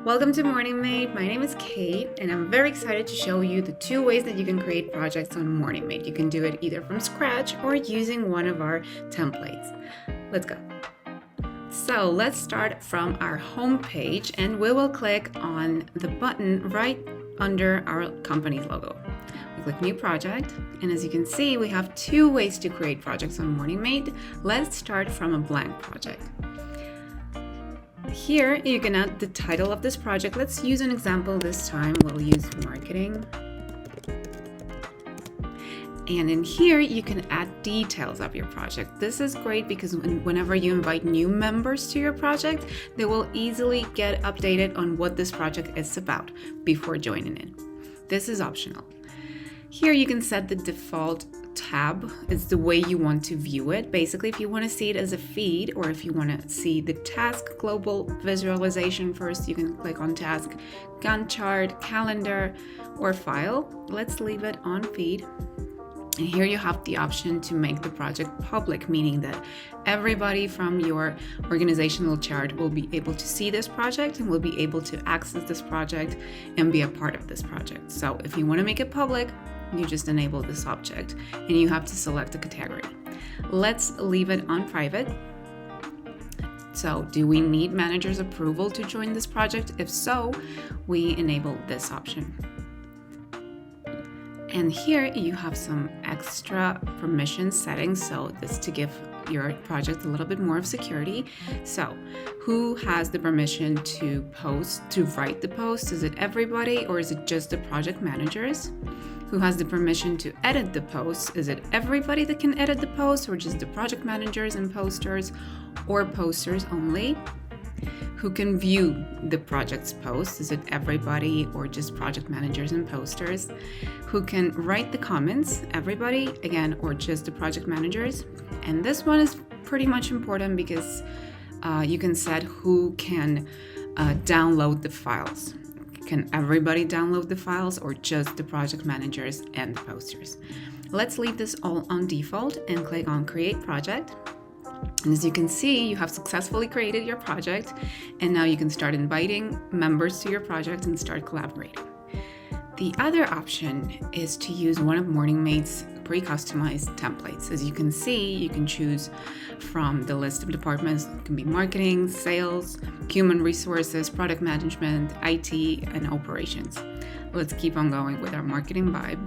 Welcome to Morningmate. My name is Kate, and I'm very excited to show you the two ways that you can create projects on Morningmate. You can do it either from scratch or using one of our templates. Let's go. So let's start from our home page, and we will click on the button right under our company's logo. We click New Project, and as you can see, we have two ways to create projects on Morningmate. Let's start from a blank project. Here you can add the title of this project. Let's use an example this time. We'll use marketing. And in here you can add details of your project. This is great because whenever you invite new members to your project, they will easily get updated on what this project is about before joining in. This is optional. Here you can set the default tab. It's the way you want to view it. Basically, if you want to see it as a feed, or if you want to see the task global visualization first, you can click on task, Gantt chart, calendar, or file. Let's leave it on feed. And here you have the option to make the project public, meaning that everybody from your organizational chart will be able to see this project and will be able to access this project and be a part of this project. So if you want to make it public, you just enable this object and you have to select a category. Let's leave it on private. So do we need manager's approval to join this project? If so, we enable this option. And here you have some extra permission settings, so this to give your project a little bit more of security. So who has the permission to post, to write the post? Is it everybody, or is it just the project managers? Who has the permission to edit the post? Is it everybody that can edit the post, or just the project managers and posters, or posters only? Who can view the project's post? Is it everybody or just project managers and posters? Who can write the comments? Everybody, again, or just the project managers? And this one is pretty much important because you can set who can download the files. Can everybody download the files, or just the project managers and the posters? Let's leave this all on default and click on Create Project. And as you can see, you have successfully created your project, and now you can start inviting members to your project and start collaborating. The other option is to use one of Morningmate's pre-customized templates. As you can see, you can choose from the list of departments. It can be marketing, sales, human resources, product management, IT, and operations. Let's keep on going with our marketing vibe.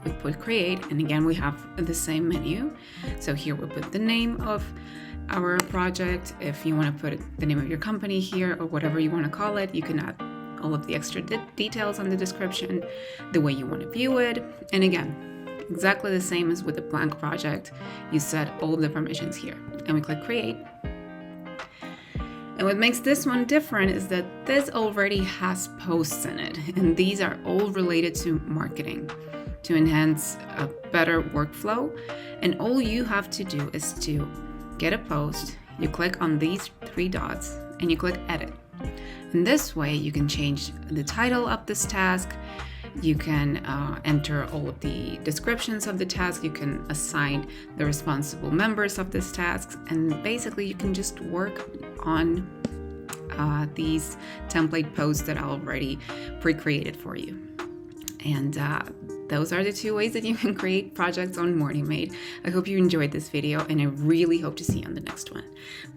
We put create, and again we have the same menu. So here we put the name of our project. If you want to put the name of your company here, or whatever you want to call it, you can add all of the extra details on the description, the way you want to view it. And again, exactly the same as with a blank project, you set all of the permissions here, and we click create. And what makes this one different is that this already has posts in it, and these are all related to marketing, to enhance a better workflow. And all you have to do is to get a post, you click on these three dots, and you click edit. And this way you can change the title of this task, you can enter all of the descriptions of the task, you can assign the responsible members of this task, and basically you can just work on these template posts that are already pre-created for you. And those are the two ways that you can create projects on Morningmate. I hope you enjoyed this video, and I really hope to see you on the next one.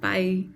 Bye!